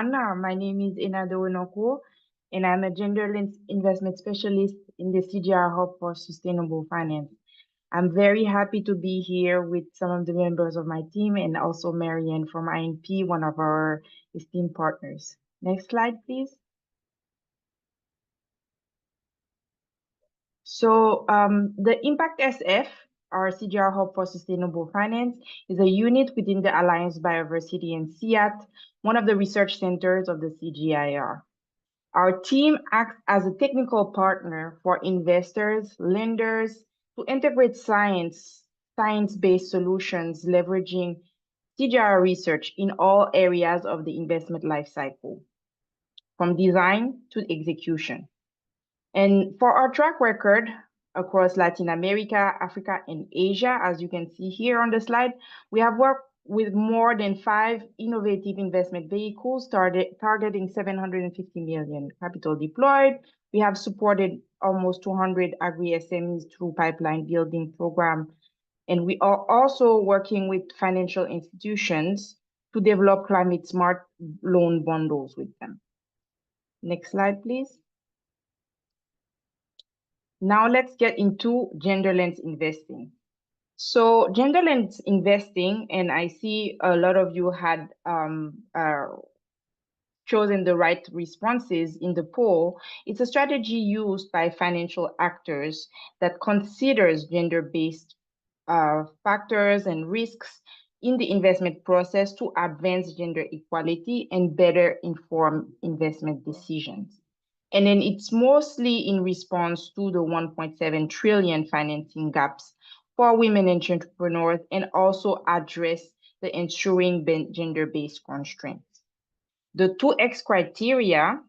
everyone. My name is Enado Onoko, and I'm a gender lens investment specialist in the CGIAR Hub for Sustainable Finance. I'm very happy to be here with some of the members of my team and also Marianne from INP, one of our esteemed partners. Next slide, please. So the ImpactSF, our CGIAR Hub for Sustainable Finance, is a unit within the Alliance Biodiversity and CIAT, one of the research centers of the CGIAR. Our team acts as a technical partner for investors, lenders, to integrate science-based solutions, leveraging CGIAR research in all areas of the investment lifecycle, from design to execution. And for our track record across Latin America, Africa, and Asia, as you can see here on the slide, we have worked with more than 5 innovative investment vehicles targeting 750 million capital deployed. We have supported almost 200 Agri-SMEs through pipeline building program. And we are also working with financial institutions to develop climate smart loan bundles with them. Next slide, please. Now let's get into gender lens investing. So gender lens investing, and I see a lot of you had chosen the right responses in the poll. It's a strategy used by financial actors that considers gender-based factors and risks in the investment process to advance gender equality and better inform investment decisions. And then it's mostly in response to the 1.7 trillion financing gaps for women entrepreneurs and also address the ensuing gender-based constraints. The 2X criteria,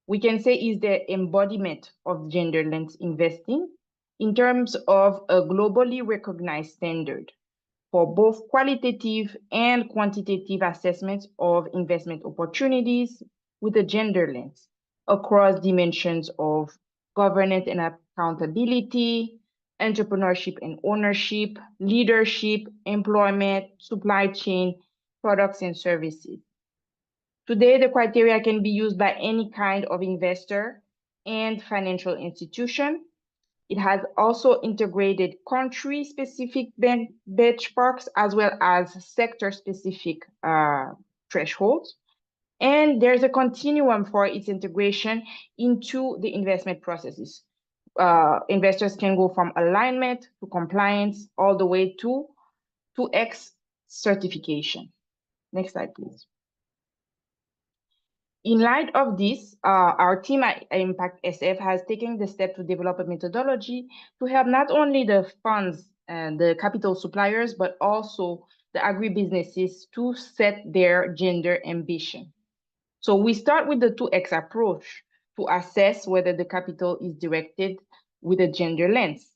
we can say, is the embodiment of gender lens investing in terms of a globally recognized standard for both qualitative and quantitative assessments of investment opportunities with a gender lens across dimensions of governance and accountability, entrepreneurship and ownership, leadership, employment, supply chain, products and services. Today, the criteria can be used by any kind of investor and financial institution. It has also integrated country-specific benchmarks as well as sector-specific thresholds. And there's a continuum for its integration into the investment processes. Investors can go from alignment to compliance all the way to 2X certification. Next slide, please. In light of this, our team at ImpactSF has taken the step to develop a methodology to help not only the funds and the capital suppliers, but also the agribusinesses to set their gender ambition. So we start with the 2X approach to assess whether the capital is directed with a gender lens.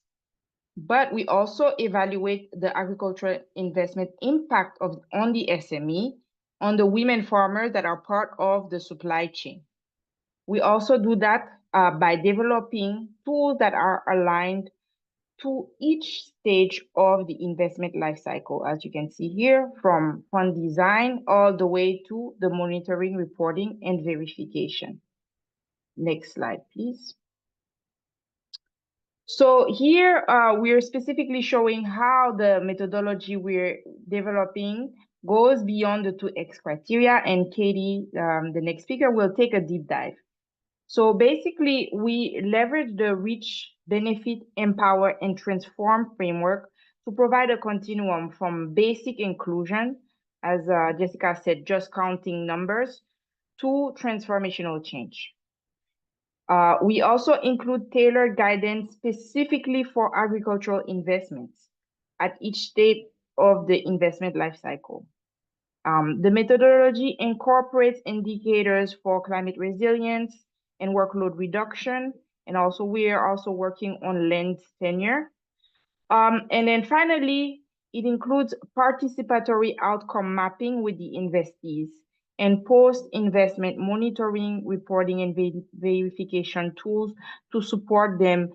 But we also evaluate the agricultural investment impact on the SME, on the women farmers that are part of the supply chain. We also do that by developing tools that are aligned to each stage of the investment lifecycle, as you can see here, from fund design all the way to the monitoring, reporting, and verification. Next slide, please. So here we're specifically showing how the methodology we're developing goes beyond the 2X criteria, and Katie, the next speaker, will take a deep dive. So basically, we leverage the reach, benefit, empower, and transform framework to provide a continuum from basic inclusion, as Jessica said, just counting numbers, to transformational change. We also include tailored guidance specifically for agricultural investments at each stage of the investment lifecycle. The methodology incorporates indicators for climate resilience and workload reduction, and also we are also working on land tenure. And then finally, it includes participatory outcome mapping with the investees and post-investment monitoring, reporting, and verification tools to support them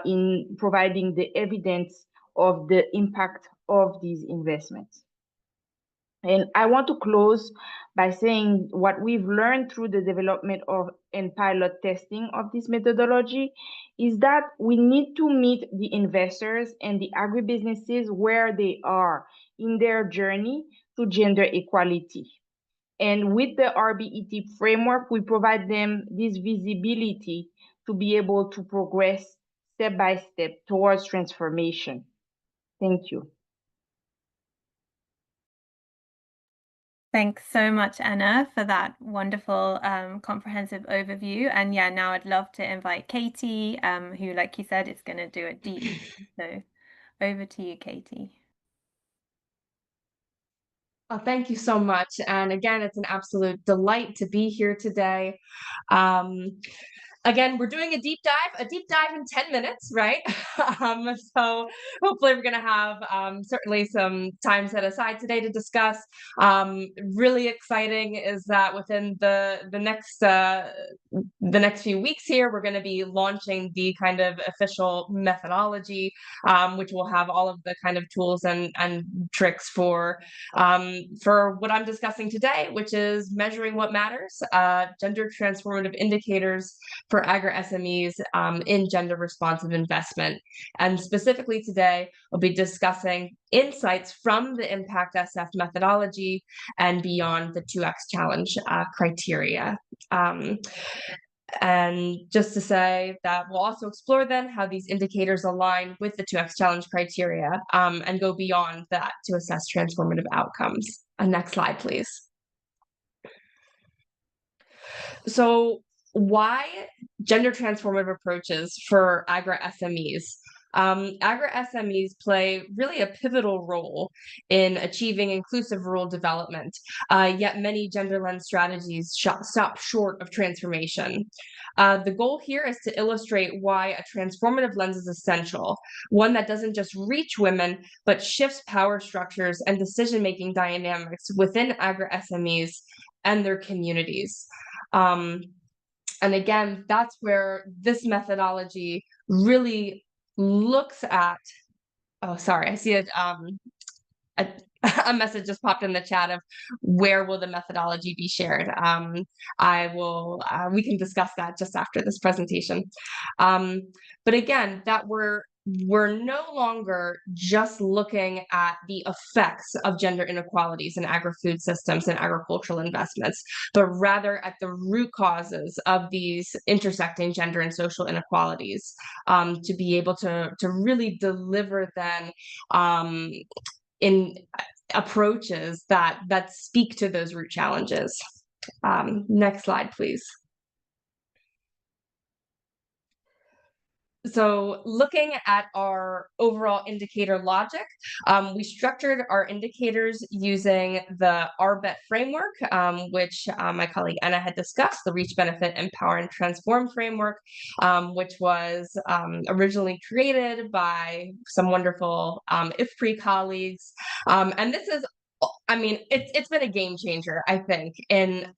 in providing the evidence of the impact of these investments. And I want to close by saying what we've learned through the development of and pilot testing of this methodology is that we need to meet the investors and the agribusinesses where they are in their journey to gender equality. And with the RBET framework, we provide them this visibility to be able to progress step by step towards transformation. Thank you. Thanks so much, Anna, for that wonderful comprehensive overview. And yeah, now I'd love to invite Katie, who, like you said, is going to do a deep dive. So over to you, Katie. Oh, thank you so much. And again, it's an absolute delight to be here today. Again, we're doing a deep dive in 10 minutes, right? So hopefully we're going to have certainly some time set aside today to discuss. Really exciting is that within the next few weeks here, we're going to be launching the kind of official methodology, which will have all of the kind of tools and tricks for what I'm discussing today, which is measuring what matters, gender transformative indicators for Agri-SMEs in gender responsive investment. And specifically today, we'll be discussing insights from the ImpactSF methodology and beyond the 2X challenge criteria. And just to say that we'll also explore then how these indicators align with the 2X challenge criteria and go beyond that to assess transformative outcomes. Next slide, please. So why gender transformative approaches for Agri-SMEs? Agri-SMEs play really a pivotal role in achieving inclusive rural development, yet many gender lens strategies stop short of transformation. The goal here is to illustrate why a transformative lens is essential, one that doesn't just reach women, but shifts power structures and decision-making dynamics within Agri-SMEs and their communities. And again, that's where this methodology really looks at, oh, sorry, I see a message just popped in the chat of where will the methodology be shared. We can discuss that just after this presentation. But again, that we're no longer just looking at the effects of gender inequalities in agri-food systems and agricultural investments, but rather at the root causes of these intersecting gender and social inequalities, to be able to really deliver then in approaches that speak to those root challenges. Next slide, please. So looking at our overall indicator logic, we structured our indicators using the RBET framework, which my colleague Anna had discussed, the Reach, Benefit, Empower, and Transform framework, which was originally created by some wonderful IFPRI colleagues. And this is, I mean, it's been a game changer, I think, and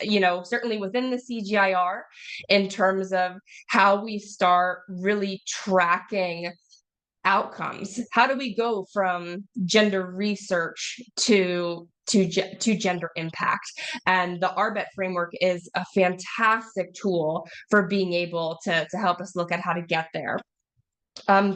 certainly within the CGIAR in terms of how we start really tracking outcomes. How do we go from gender research to gender impact? And the RBET framework is a fantastic tool for being able to help us look at how to get there.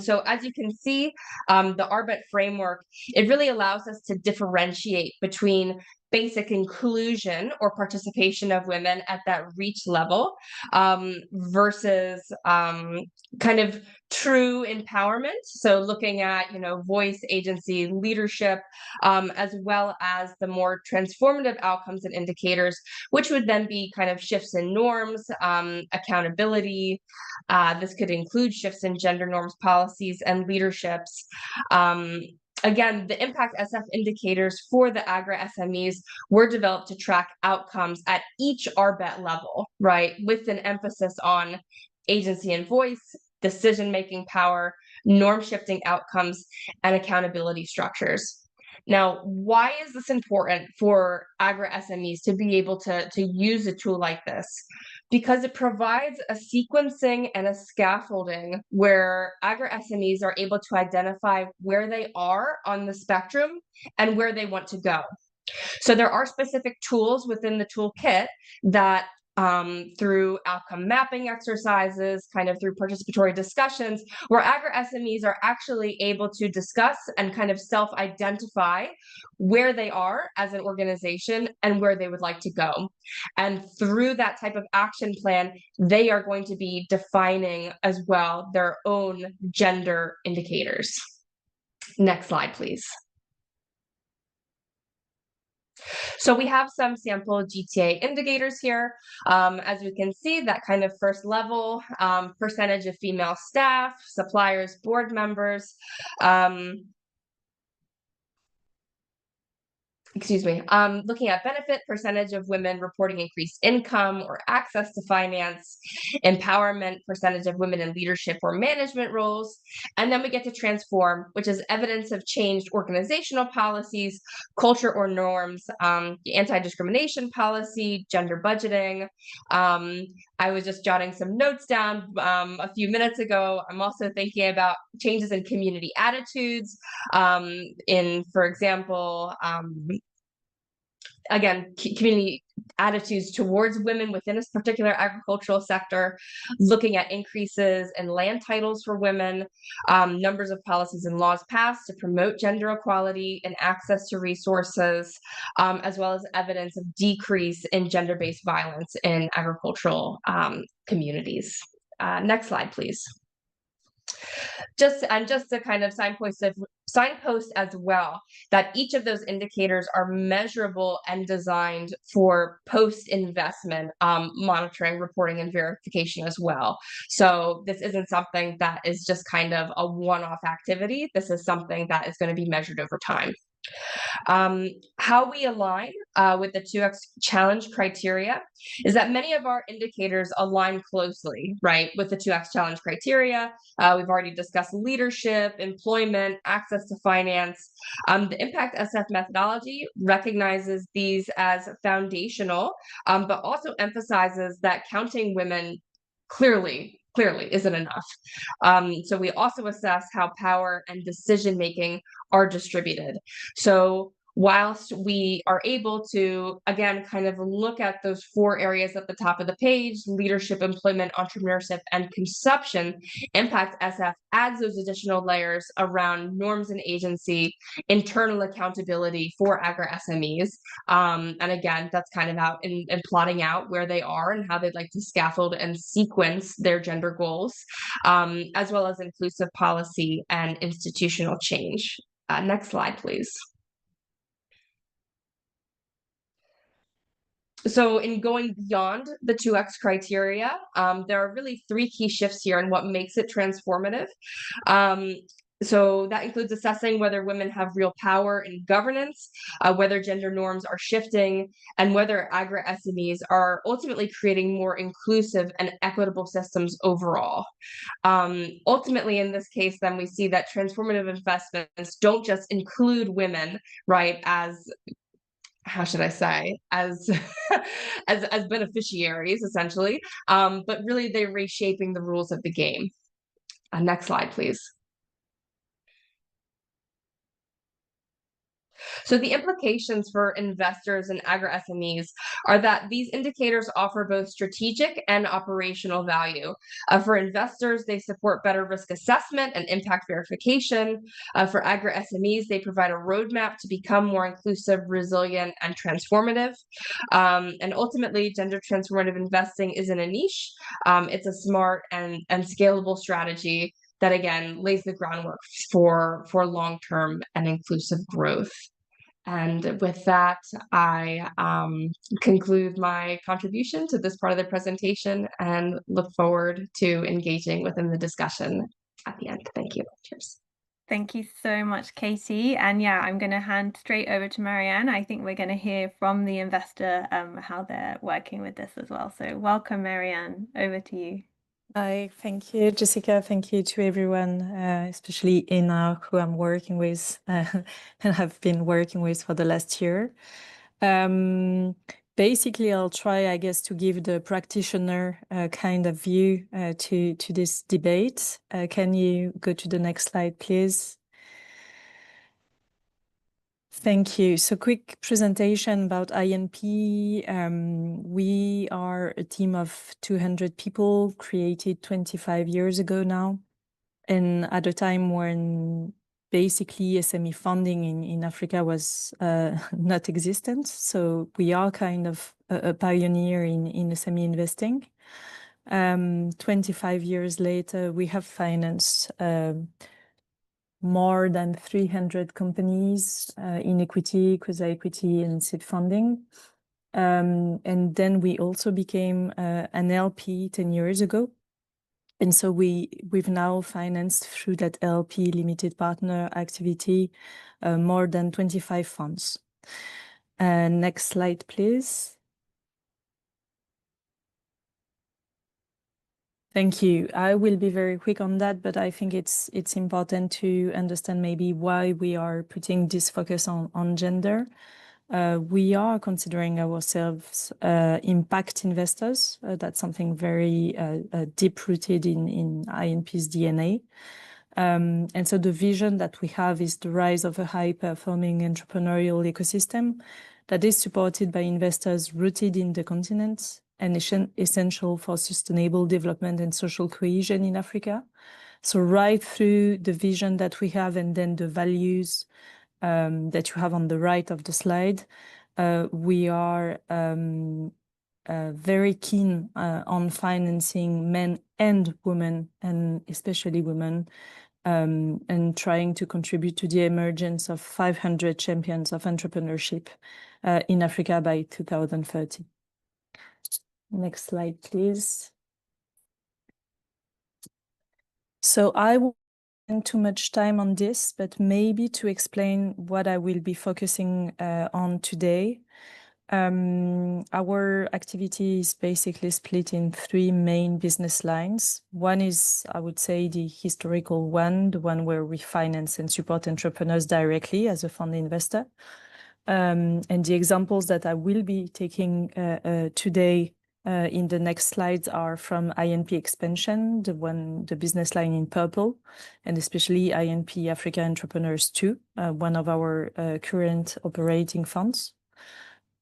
So as you can see, the RBET framework, it really allows us to differentiate between basic inclusion or participation of women at that reach level versus kind of true empowerment. So looking at, voice, agency, leadership, as well as the more transformative outcomes and indicators, which would then be kind of shifts in norms, accountability. This could include shifts in gender norms, policies, and leaderships. Again, the ImpactSF indicators for the Agri-SMEs were developed to track outcomes at each RBET level, right, with an emphasis on agency and voice, decision-making power, norm-shifting outcomes, and accountability structures. Now, why is this important for Agri-SMEs to be able to use a tool like this? Because it provides a sequencing and a scaffolding where Agri-SMEs are able to identify where they are on the spectrum and where they want to go. So there are specific tools within the toolkit that through outcome mapping exercises, kind of through participatory discussions, where Agri-SMEs are actually able to discuss and kind of self-identify where they are as an organization and where they would like to go. And through that type of action plan, they are going to be defining as well their own gender indicators. Next slide, please. So we have some sample GTA indicators here. As we can see, that kind of first level, percentage of female staff, suppliers, board members, looking at benefit, percentage of women reporting increased income or access to finance, empowerment, percentage of women in leadership or management roles. And then we get to transform, which is evidence of changed organizational policies, culture or norms, anti-discrimination policy, gender budgeting. I was just jotting some notes down a few minutes ago. I'm also thinking about changes in community attitudes for example, again, community attitudes towards women within a particular agricultural sector, looking at increases in land titles for women, numbers of policies and laws passed to promote gender equality and access to resources, as well as evidence of decrease in gender-based violence in agricultural communities. Next slide, please. Just to kind of signpost as well that each of those indicators are measurable and designed for post-investment monitoring, reporting, and verification as well. So this isn't something that is just kind of a one-off activity. This is something that is going to be measured over time. How we align with the 2X challenge criteria is that many of our indicators align closely, right, with the 2X challenge criteria. We've already discussed leadership, employment, access to finance. The ImpactSF methodology recognizes these as foundational, but also emphasizes that counting women clearly isn't enough. So we also assess how power and decision-making are distributed. So whilst we are able to, again, kind of look at those 4 areas at the top of the page, leadership, employment, entrepreneurship, and consumption, ImpactSF adds those additional layers around norms and agency, internal accountability for Agri-SMEs. And again, that's kind of out in plotting out where they are and how they'd like to scaffold and sequence their gender goals, as well as inclusive policy and institutional change. Next slide, please. So in going beyond the 2X criteria, there are really 3 key shifts here in what makes it transformative. So that includes assessing whether women have real power in governance, whether gender norms are shifting, and whether Agri-SMEs are ultimately creating more inclusive and equitable systems overall. Ultimately, in this case, then we see that transformative investments don't just include women, right, as how should I say, as as beneficiaries, essentially, but really they're reshaping the rules of the game. Next slide, please. So the implications for investors and Agri-SMEs are that these indicators offer both strategic and operational value. For investors, they support better risk assessment and impact verification. For Agri-SMEs, they provide a roadmap to become more inclusive, resilient, and transformative. And ultimately, gender transformative investing isn't a niche. It's a smart and scalable strategy that, again, lays the groundwork for long-term and inclusive growth. And with that, I conclude my contribution to this part of the presentation and look forward to engaging within the discussion at the end. Thank you. Cheers. Thank you so much, Katie. And yeah, I'm going to hand straight over to Marianne. I think we're going to hear from the investor how they're working with this as well. So welcome, Marianne. Over to you. Hi, thank you, Jessica. Thank you to everyone, especially Ina, who I'm working with and have been working with for the last year. Basically, I'll try, I guess, to give the practitioner kind of view to this debate. Can you go to the next slide, please? Thank you. So quick presentation about INP. We are a team of 200 people created 25 years ago now. And at a time when basically SME funding in Africa was not existent. So we are kind of a pioneer in SME investing. 25 years later, we have financed more than 300 companies in equity, quasi-equity, and seed funding. And then we also became an LP 10 years ago. And so we've now financed through that LP limited partner activity more than 25 funds. Next slide, please. Thank you. I will be very quick on that, but I think it's important to understand maybe why we are putting this focus on gender. We are considering ourselves impact investors. That's something very deep-rooted in INP's DNA. And so the vision that we have is the rise of a high-performing entrepreneurial ecosystem that is supported by investors rooted in the continent and essential for sustainable development and social cohesion in Africa. So right through the vision that we have and then the values that you have on the right of the slide, we are very keen on financing men and women, and especially women, and trying to contribute to the emergence of 500 champions of entrepreneurship in Africa by 2030. Next slide, please. So I won't spend too much time on this, but maybe to explain what I will be focusing on today. Our activity is basically split in three main business lines. One is, I would say, the historical one, the one where we finance and support entrepreneurs directly as a fund investor. And the examples that I will be taking today in the next slides are from INP Expansion, the business line in purple, and especially INP Africa Entrepreneurs 2, one of our current operating funds.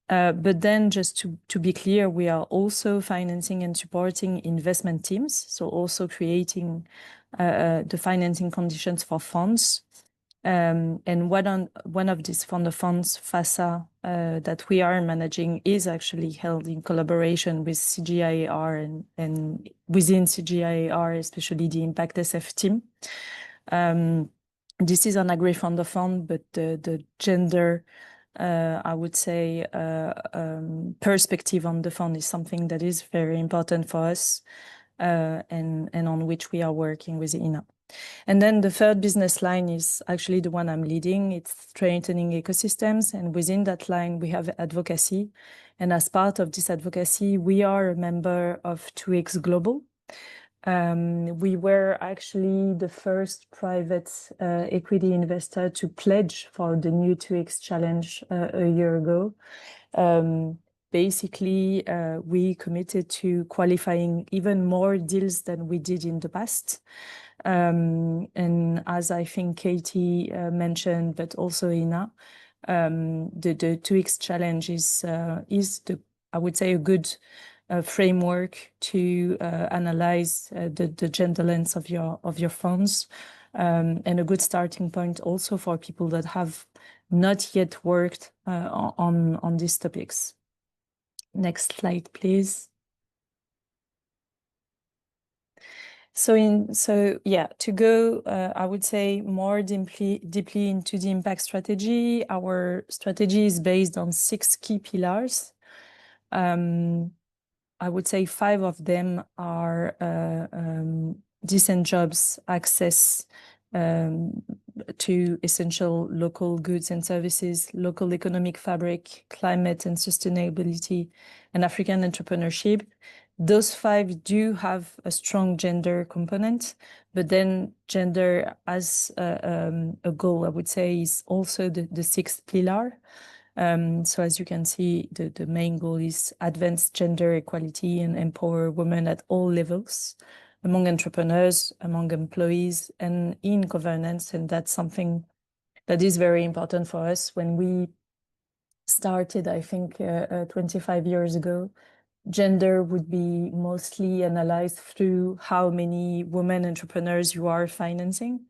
But then just to be clear, we are also financing and supporting investment teams, so also creating the financing conditions for funds. And one of these fund of funds, FASA, that we are managing is actually held in collaboration with CGIAR and within CGIAR, especially the ImpactSF team. This is an agri-fund of fund, but the gender, I would say, perspective on the fund is something that is very important for us and on which we are working with INA. And then the third business line is actually the one I'm leading. It's strengthening ecosystems. And within that line, we have advocacy. And as part of this advocacy, we are a member of 2X Global. We were actually the first private equity investor to pledge for the new 2X challenge a year ago. Basically, we committed to qualifying even more deals than we did in the past. And as I think Katie mentioned, but also Ina, the 2X challenge is I would say, a good framework to analyze the gender lens of your funds, and a good starting point also for people that have not yet worked on these topics. Next slide, please. So yeah, to go, I would say more deeply into the impact strategy. Our strategy is based on 6 key pillars. I would say 5 of them are decent jobs, access to essential local goods and services, local economic fabric, climate and sustainability, and African entrepreneurship. Those 5 do have a strong gender component, but then gender as a goal, I would say, is also the 6th pillar. So as you can see, the main goal is advance gender equality and empower women at all levels, among entrepreneurs, among employees, and in governance. And that's something that is very important for us. When we started, I think 25 years ago, gender would be mostly analyzed through how many women entrepreneurs you are financing.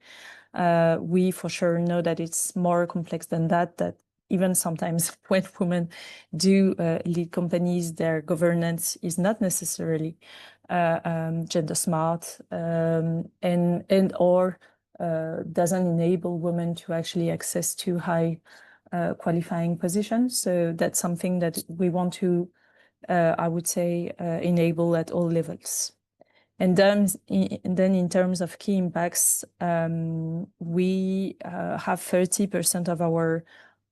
We for sure know that it's more complex than that, that even sometimes when women do lead companies, their governance is not necessarily gender smart and or doesn't enable women to actually access to high qualifying positions. So that's something that we want to, I would say, enable at all levels. And then in terms of key impacts, we have 30% of our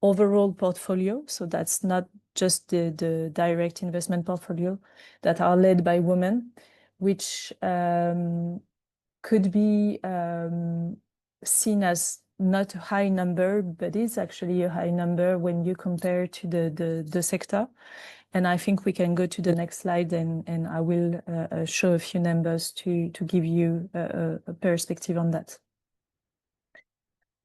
overall portfolio. So that's not just the direct investment portfolio that are led by women, which could be seen as not a high number, but is actually a high number when you compare to the sector. And I think we can go to the next slide, and I will show a few numbers to give you a perspective on that.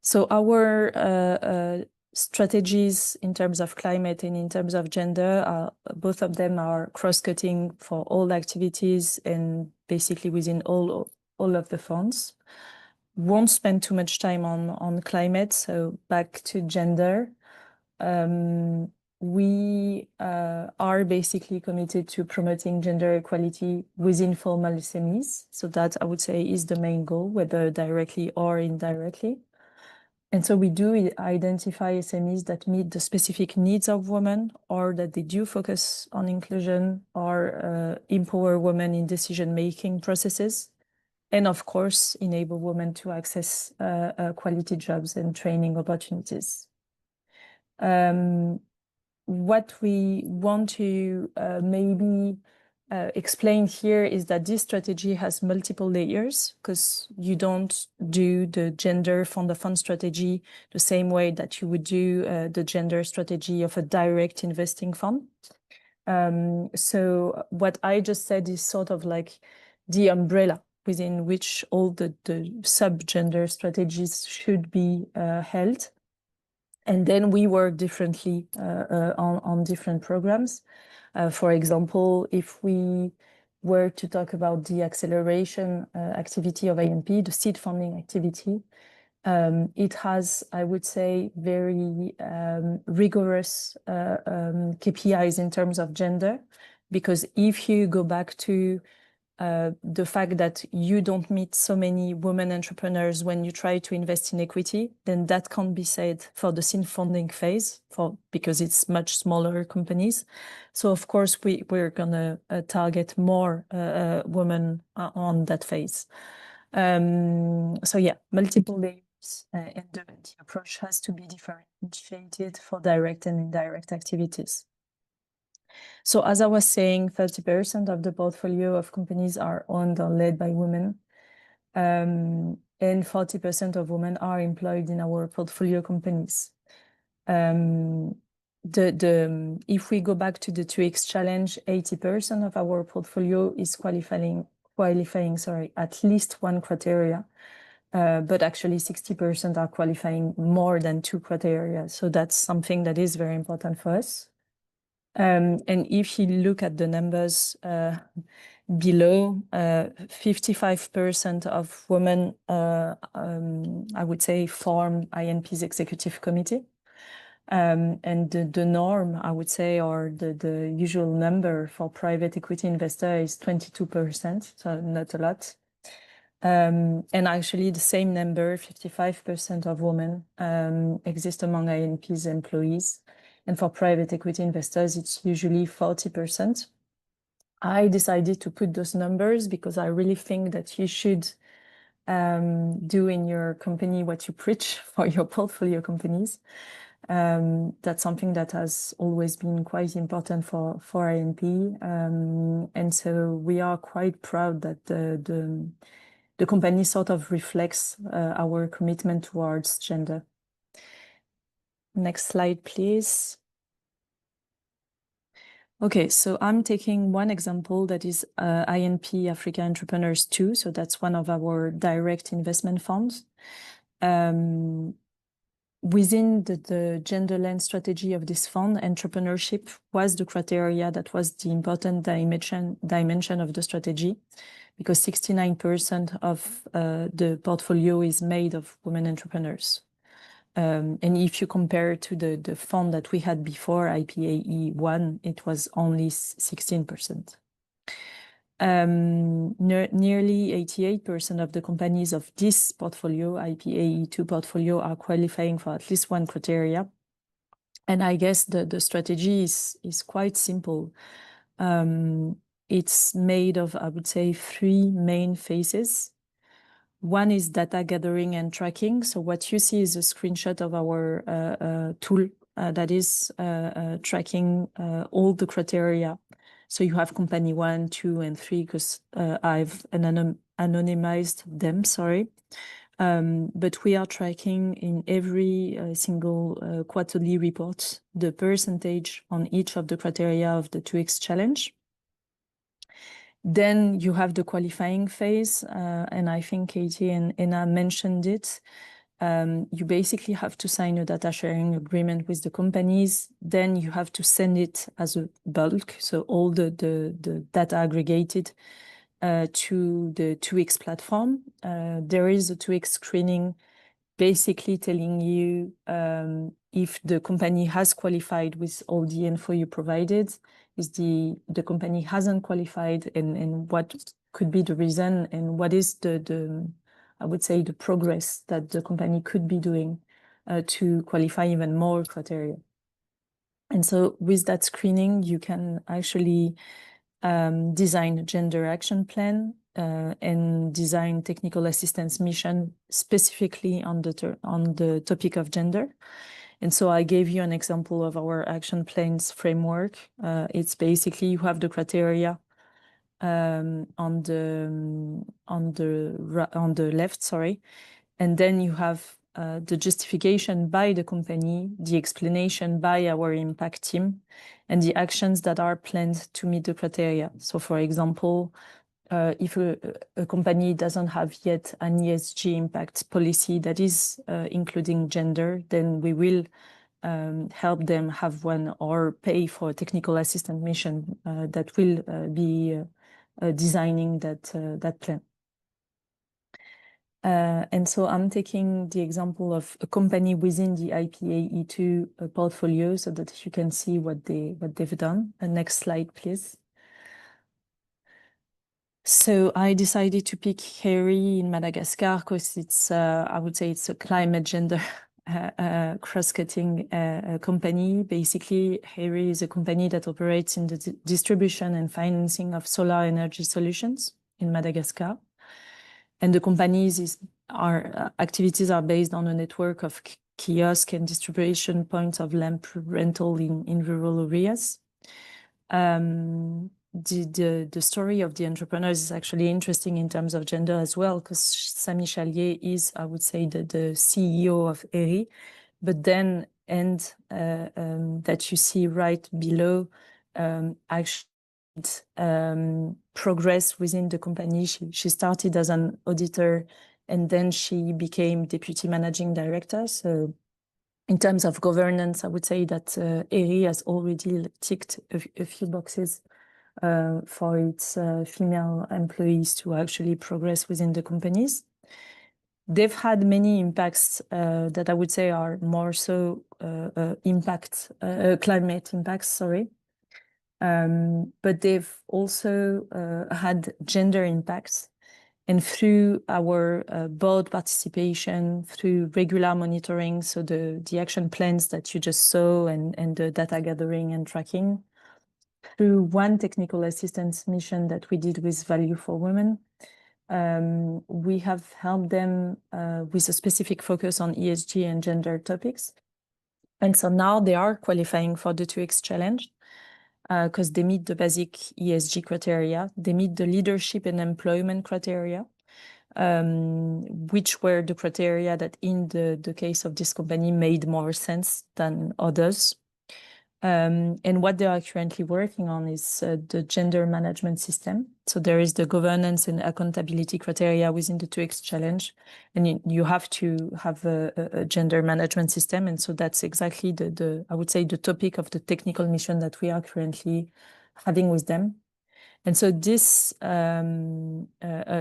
So our strategies in terms of climate and in terms of gender, both of them are cross-cutting for all activities and basically within all of the funds. Won't spend too much time on climate, so back to gender. We are basically committed to promoting gender equality within formal SMEs. So that, I would say, is the main goal, whether directly or indirectly. And so we do identify SMEs that meet the specific needs of women, or that they do focus on inclusion or empower women in decision-making processes. And of course, enable women to access quality jobs and training opportunities. What we want to maybe explain here is that this strategy has multiple layers, because you don't do the gender fund-of-fund strategy the same way that you would do the gender strategy of a direct investing fund. So what I just said is sort of like the umbrella within which all the sub-gender strategies should be held. And then we work differently on different programs. For example, if we were to talk about the acceleration activity of INP, the seed funding activity, it has, I would say, very rigorous KPIs in terms of gender, because if you go back to the fact that you don't meet so many women entrepreneurs when you try to invest in equity, then that can't be said for the seed funding phase, because it's much smaller companies. So of course we're gonna target more women on that phase. So yeah, multiple layers, and the approach has to be differentiated for direct and indirect activities. So as I was saying, 30% of the portfolio of companies are owned or led by women, and 40% of women are employed in our portfolio companies. If we go back to the 2X challenge, 80% of our portfolio is qualifying at least one criteria, but actually 60% are qualifying more than 2 criteria. So that's something that is very important for us. And if you look at the numbers below, 55% of women, I would say, form INP's executive committee. And the norm, I would say, or the usual number for private equity investor is 22%, so not a lot. And actually the same number, 55% of women, exist among INP's employees. And for private equity investors, it's usually 40%. I decided to put those numbers because I really think that you should do in your company what you preach for your portfolio companies. That's something that has always been quite important for INP. And so we are quite proud that the company sort of reflects our commitment towards gender. Next slide, please. Okay, so I'm taking one example that is INP Africa Entrepreneurs 2. So that's one of our direct investment funds. within the gender lens strategy of this fund, entrepreneurship was the criteria that was the important dimension of the strategy, because 69% of the portfolio is made of women entrepreneurs. And if you compare to the fund that we had before, IPAE1, it was only 16%. Nearly 88% of the companies of this portfolio, IPAE2 portfolio, are qualifying for at least one criteria. And I guess the strategy is quite simple. It's made of, I would say, 3 main phases. One is data gathering and tracking. So what you see is a screenshot of our tool that is tracking all the criteria. So you have company 1, 2, and 3, because I've anonymized them, sorry. But we are tracking in every single quarterly report the percentage on each of the criteria of the 2X challenge. Then you have the qualifying phase, and I think Katie and Anna mentioned it. You basically have to sign a data sharing agreement with the companies. Then you have to send it as a bulk, so all the data aggregated to the 2X platform. There is a 2X screening basically telling you if the company has qualified with all the info you provided, is the company hasn't qualified, and what could be the reason, and what is the I would say the progress that the company could be doing to qualify even more criteria. And so with that screening, you can actually design a gender action plan and design technical assistance mission specifically on the topic of gender. And so I gave you an example of our action plans framework. It's basically you have the criteria on the left, sorry, and then you have the justification by the company, the explanation by our impact team, and the actions that are planned to meet the criteria. So, for example, if a company doesn't have yet an ESG impact policy that is including gender, then we will help them have one or pay for a technical assistance mission that will be designing that plan. And so I'm taking the example of a company within the IPAE2 portfolio so that you can see what they've done. Next slide, please. So I decided to pick Harry in Madagascar because it's, I would say it's a climate gender cross-cutting company. Basically, Harry is a company that operates in the distribution and financing of solar energy solutions in Madagascar. And the company's activities are based on a network of kiosk and distribution points of lamp rental in rural areas. The story of the entrepreneurs is actually interesting in terms of gender as well, because Samy Chalier is, I would say, the CEO of Eri, but then that you see right below actually progress within the company. She started as an auditor and then she became deputy managing director. So in terms of governance, I would say that Eri has already ticked a few boxes for its female employees to actually progress within the companies. They've had many impacts that I would say are more so climate impacts, sorry. But they've also had gender impacts. And through our board participation, through regular monitoring, so the action plans that you just saw and the data gathering and tracking, through one technical assistance mission that we did with Value for Women, we have helped them with a specific focus on ESG and gender topics. And so now they are qualifying for the 2X challenge because they meet the basic ESG criteria. They meet the leadership and employment criteria, which were the criteria that in the case of this company made more sense than others. And what they are currently working on is the gender management system. So there is the governance and accountability criteria within the 2X challenge, and you have to have a gender management system. And so that's exactly I would say, the topic of the technical mission that we are currently having with them. And so this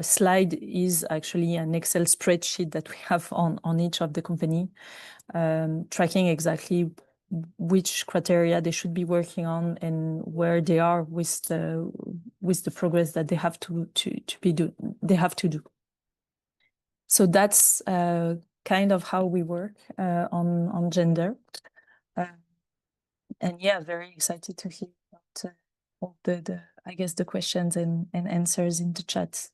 slide is actually an Excel spreadsheet that we have on each of the company, tracking exactly which criteria they should be working on and where they are with the progress that they have to do. So that's kind of how we work on gender. And yeah, very excited to hear about all the I guess the questions and answers in the chat.